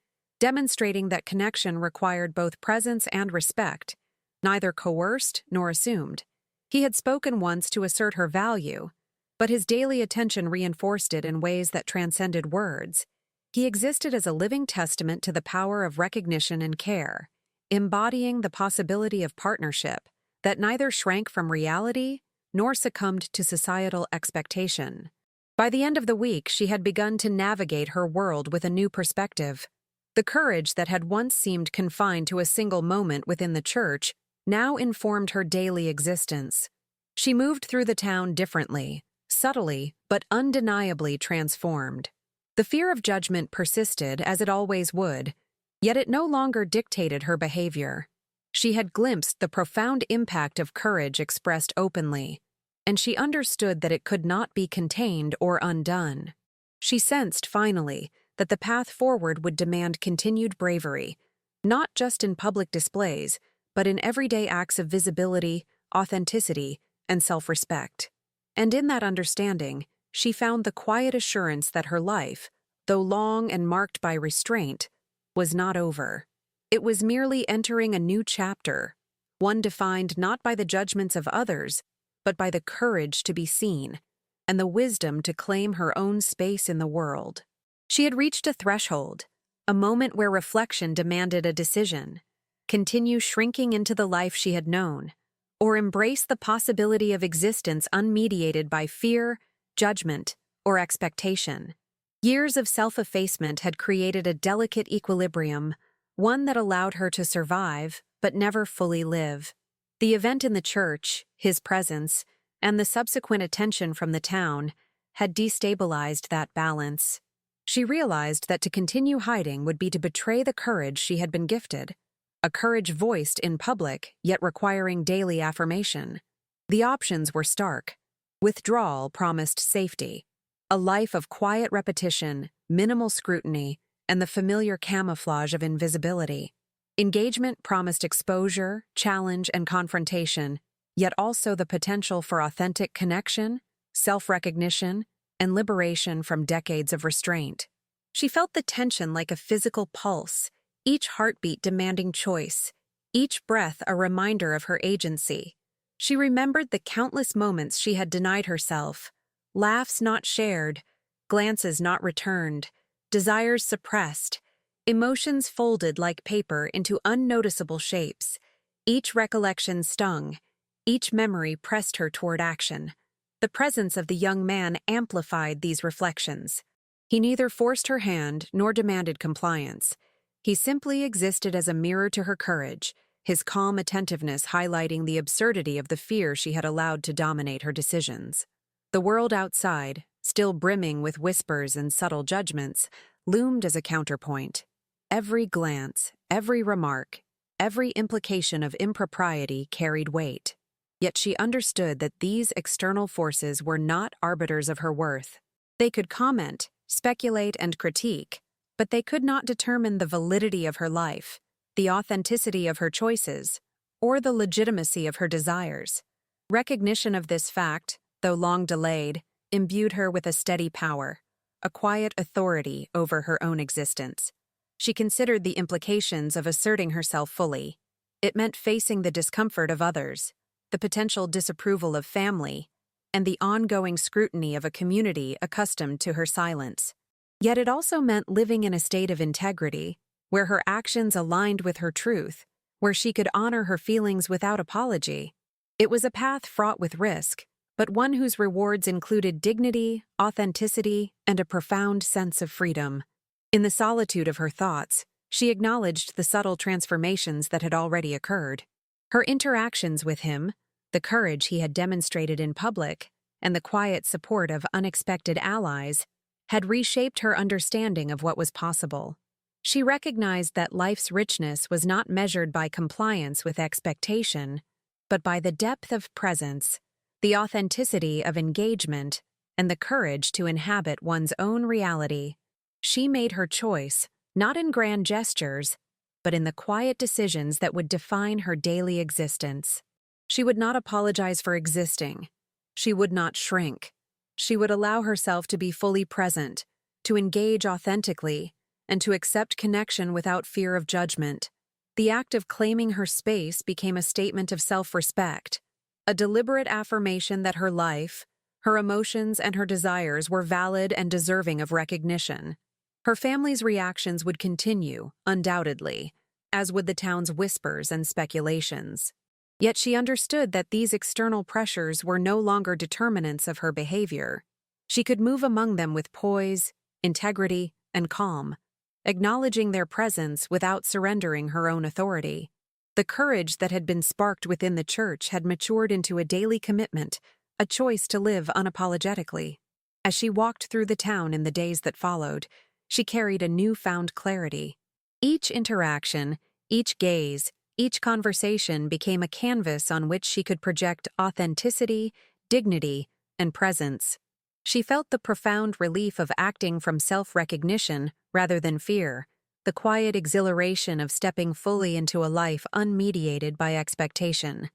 demonstrating that connection required both presence and respect, neither coerced nor assumed. He had spoken once to assert her value, but his daily attention reinforced it in ways that transcended words. He existed as a living testament to the power of recognition and care, embodying the possibility of partnership that neither shrank from reality nor succumbed to societal expectation. By the end of the week, she had begun to navigate her world with a new perspective. The courage that had once seemed confined to a single moment within the church now informed her daily existence. She moved through the town differently, subtly but undeniably transformed. The fear of judgment persisted, as it always would, yet it no longer dictated her behavior. She had glimpsed the profound impact of courage expressed openly, and she understood that it could not be contained or undone. She sensed, finally, that the path forward would demand continued bravery, not just in public displays, but in everyday acts of visibility, authenticity, and self-respect. And in that understanding, she found the quiet assurance that her life, though long and marked by restraint, was not over. It was merely entering a new chapter, one defined not by the judgments of others, but by the courage to be seen, and the wisdom to claim her own space in the world. She had reached a threshold, a moment where reflection demanded a decision: continue shrinking into the life she had known, or embrace the possibility of existence unmediated by fear, judgment, or expectation. Years of self-effacement had created a delicate equilibrium, one that allowed her to survive but never fully live. The event in the church, his presence, and the subsequent attention from the town had destabilized that balance. She realized that to continue hiding would be to betray the courage she had been gifted, a courage voiced in public yet requiring daily affirmation. The options were stark. Withdrawal promised safety, a life of quiet repetition, minimal scrutiny, and the familiar camouflage of invisibility. Engagement promised exposure, challenge, and confrontation, yet also the potential for authentic connection, self-recognition, and liberation from decades of restraint. She felt the tension like a physical pulse, each heartbeat demanding choice, each breath a reminder of her agency. She remembered the countless moments she had denied herself, laughs not shared, glances not returned, desires suppressed, emotions folded like paper into unnoticeable shapes. Each recollection stung, each memory pressed her toward action. The presence of the young man amplified these reflections. He neither forced her hand nor demanded compliance. He simply existed as a mirror to her courage, his calm attentiveness highlighting the absurdity of the fear she had allowed to dominate her decisions. The world outside, still brimming with whispers and subtle judgments, loomed as a counterpoint. Every glance, every remark, every implication of impropriety carried weight. Yet she understood that these external forces were not arbiters of her worth. They could comment, speculate, and critique, but they could not determine the validity of her life, the authenticity of her choices, or the legitimacy of her desires. Recognition of this fact, though long delayed, imbued her with a steady power, a quiet authority over her own existence. She considered the implications of asserting herself fully. It meant facing the discomfort of others, the potential disapproval of family, and the ongoing scrutiny of a community accustomed to her silence. Yet it also meant living in a state of integrity, where her actions aligned with her truth, where she could honor her feelings without apology. It was a path fraught with risk, but one whose rewards included dignity, authenticity, and a profound sense of freedom. In the solitude of her thoughts, she acknowledged the subtle transformations that had already occurred. Her interactions with him, the courage he had demonstrated in public, and the quiet support of unexpected allies, had reshaped her understanding of what was possible. She recognized that life's richness was not measured by compliance with expectation, but by the depth of presence, the authenticity of engagement, and the courage to inhabit one's own reality. She made her choice, not in grand gestures, but in the quiet decisions that would define her daily existence. She would not apologize for existing. She would not shrink. She would allow herself to be fully present, to engage authentically, and to accept connection without fear of judgment. The act of claiming her space became a statement of self-respect, a deliberate affirmation that her life, her emotions, and her desires were valid and deserving of recognition. Her family's reactions would continue, undoubtedly, as would the town's whispers and speculations. Yet she understood that these external pressures were no longer determinants of her behavior. She could move among them with poise, integrity, and calm, acknowledging their presence without surrendering her own authority. The courage that had been sparked within the church had matured into a daily commitment, a choice to live unapologetically. As she walked through the town in the days that followed, she carried a newfound clarity. Each interaction, each gaze, each conversation became a canvas on which she could project authenticity, dignity, and presence. She felt the profound relief of acting from self-recognition rather than fear, the quiet exhilaration of stepping fully into a life unmediated by expectation.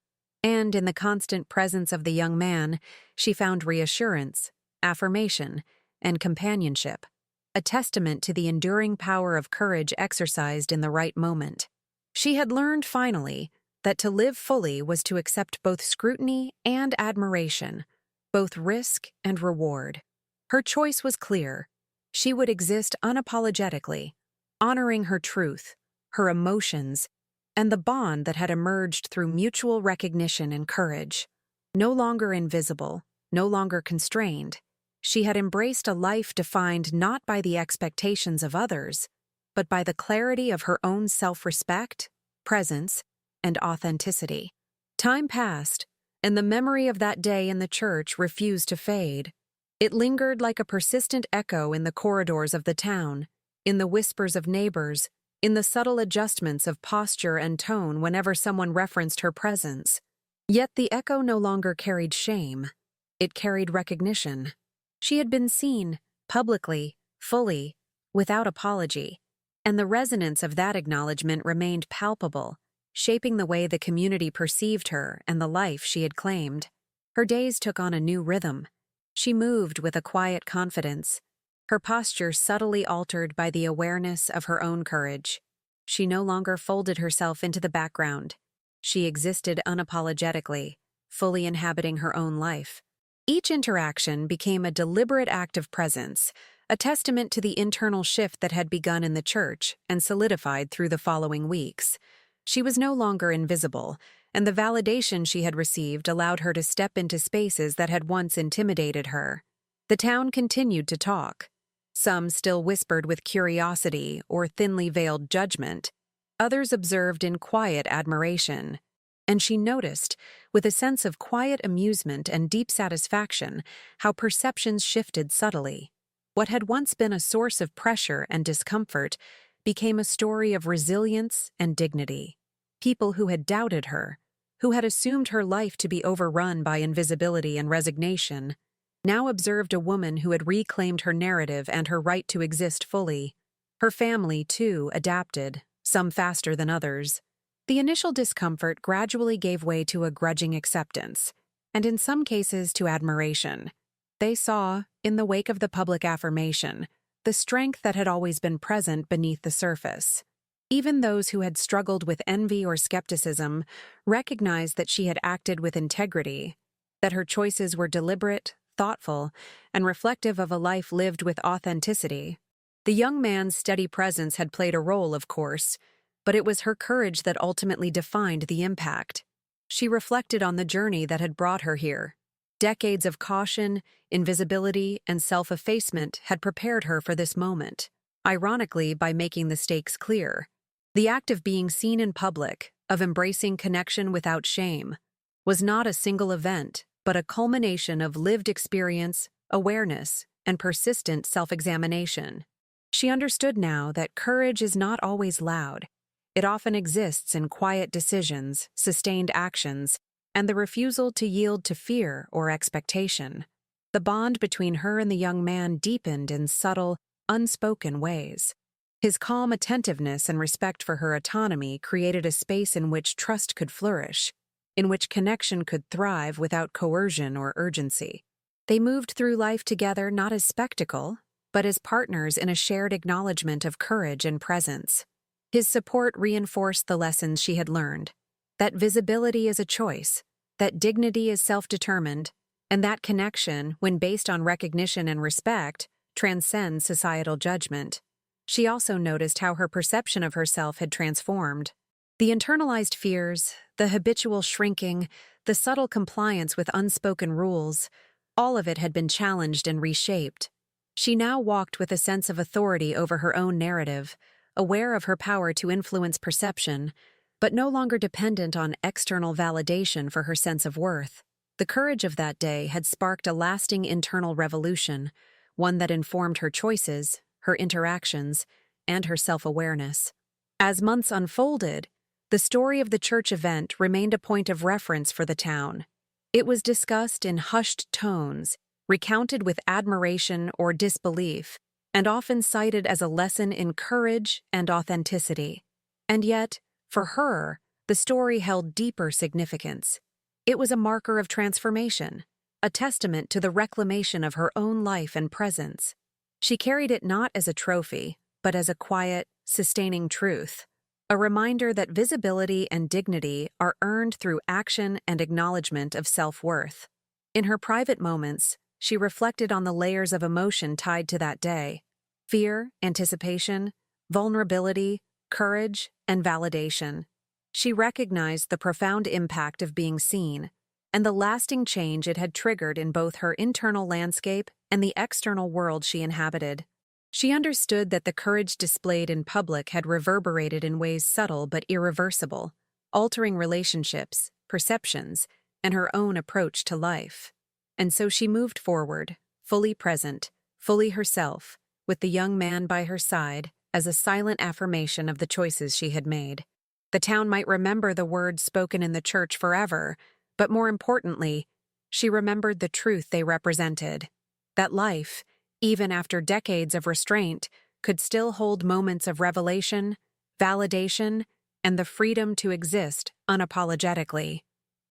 And in the constant presence of the young man, she found reassurance, affirmation, and companionship, a testament to the enduring power of courage exercised in the right moment. She had learned, finally, that to live fully was to accept both scrutiny and admiration, both risk and reward. Her choice was clear. She would exist unapologetically, honoring her truth, her emotions, and the bond that had emerged through mutual recognition and courage. No longer invisible, no longer constrained, she had embraced a life defined not by the expectations of others, but by the clarity of her own self-respect, presence, and authenticity. Time passed, and the memory of that day in the church refused to fade. It lingered like a persistent echo in the corridors of the town, in the whispers of neighbors, in the subtle adjustments of posture and tone whenever someone referenced her presence. Yet the echo no longer carried shame. It carried recognition. She had been seen, publicly, fully, without apology, and the resonance of that acknowledgement remained palpable, shaping the way the community perceived her and the life she had claimed. Her days took on a new rhythm. She moved with a quiet confidence, her posture subtly altered by the awareness of her own courage. She no longer folded herself into the background. She existed unapologetically, fully inhabiting her own life. Each interaction became a deliberate act of presence, a testament to the internal shift that had begun in the church and solidified through the following weeks. She was no longer invisible, and the validation she had received allowed her to step into spaces that had once intimidated her. The town continued to talk. Some still whispered with curiosity or thinly veiled judgment. Others observed in quiet admiration. And she noticed, with a sense of quiet amusement and deep satisfaction, how perceptions shifted subtly. What had once been a source of pressure and discomfort became a story of resilience and dignity. People who had doubted her, who had assumed her life to be overrun by invisibility and resignation, now observed a woman who had reclaimed her narrative and her right to exist fully. Her family, too, adapted, some faster than others. The initial discomfort gradually gave way to a grudging acceptance, and in some cases to admiration. They saw, in the wake of the public affirmation, the strength that had always been present beneath the surface. Even those who had struggled with envy or skepticism recognized that she had acted with integrity, that her choices were deliberate, thoughtful, and reflective of a life lived with authenticity. The young man's steady presence had played a role, of course, but it was her courage that ultimately defined the impact. She reflected on the journey that had brought her here. Decades of caution, invisibility, and self-effacement had prepared her for this moment, ironically by making the stakes clear. The act of being seen in public, of embracing connection without shame, was not a single event, but a culmination of lived experience, awareness, and persistent self-examination. She understood now that courage is not always loud. It often exists in quiet decisions, sustained actions, and the refusal to yield to fear or expectation. The bond between her and the young man deepened in subtle, unspoken ways. His calm attentiveness and respect for her autonomy created a space in which trust could flourish, in which connection could thrive without coercion or urgency. They moved through life together not as spectacle, but as partners in a shared acknowledgement of courage and presence. His support reinforced the lessons she had learned, that visibility is a choice, that dignity is self-determined, and that connection, when based on recognition and respect, transcends societal judgment. She also noticed how her perception of herself had transformed. The internalized fears, the habitual shrinking, the subtle compliance with unspoken rules, all of it had been challenged and reshaped. She now walked with a sense of authority over her own narrative, aware of her power to influence perception, but no longer dependent on external validation for her sense of worth. The courage of that day had sparked a lasting internal revolution, one that informed her choices, her interactions, and her self-awareness. As months unfolded, the story of the church event remained a point of reference for the town. It was discussed in hushed tones, recounted with admiration or disbelief, and often cited as a lesson in courage and authenticity. And yet, for her, the story held deeper significance. It was a marker of transformation, a testament to the reclamation of her own life and presence. She carried it not as a trophy, but as a quiet, sustaining truth, a reminder that visibility and dignity are earned through action and acknowledgement of self-worth. In her private moments, she reflected on the layers of emotion tied to that day: fear, anticipation, vulnerability, courage, and validation. She recognized the profound impact of being seen, and the lasting change it had triggered in both her internal landscape and the external world she inhabited. She understood that the courage displayed in public had reverberated in ways subtle but irreversible, altering relationships, perceptions, and her own approach to life. And so she moved forward, fully present, fully herself, with the young man by her side as a silent affirmation of the choices she had made. The town might remember the words spoken in the church forever, but more importantly, she remembered the truth they represented: that life, even after decades of restraint, could still hold moments of revelation, validation, and the freedom to exist unapologetically.